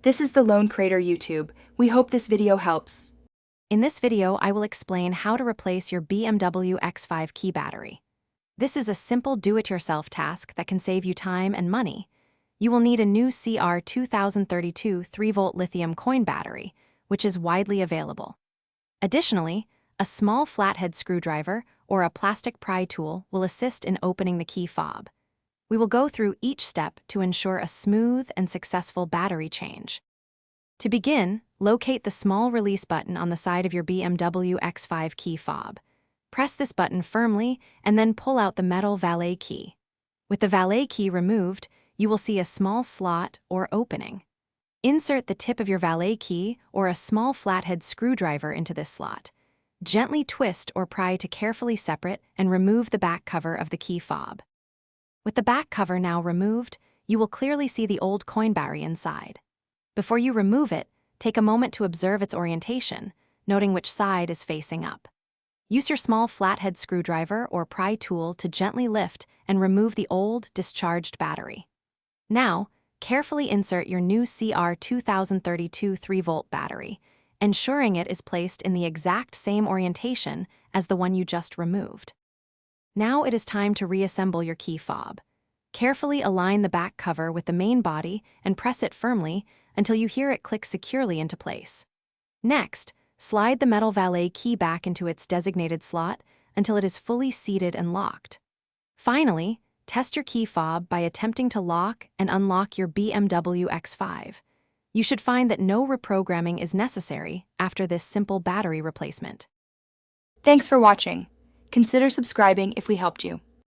This is the Lone Crater YouTube. We hope this video helps. In this video, I will explain how to replace your BMW X5 key battery. This is a simple do-it-yourself task that can save you time and money. You will need a new CR 2032 3-volt lithium coin battery, which is widely available. Additionally, a small flathead screwdriver or a plastic pry tool will assist in opening the key fob. We will go through each step to ensure a smooth and successful battery change. To begin, locate the small release button on the side of your BMW X5 key fob. Press this button firmly and then pull out the metal valet key. With the valet key removed, you will see a small slot or opening. Insert the tip of your valet key or a small flathead screwdriver into this slot. Gently twist or pry to carefully separate and remove the back cover of the key fob. With the back cover now removed, you will clearly see the old coin battery inside. Before you remove it, take a moment to observe its orientation, noting which side is facing up. Use your small flathead screwdriver or pry tool to gently lift and remove the old, discharged battery. Now, carefully insert your new CR 2032 3-volt battery, ensuring it is placed in the exact same orientation as the one you just removed. Now it is time to reassemble your key fob. Carefully align the back cover with the main body and press it firmly until you hear it click securely into place. Next, slide the metal valet key back into its designated slot until it is fully seated and locked. Finally, test your key fob by attempting to lock and unlock your BMW X5. You should find that no reprogramming is necessary after this simple battery replacement. Thanks for watching. Consider subscribing if we helped you.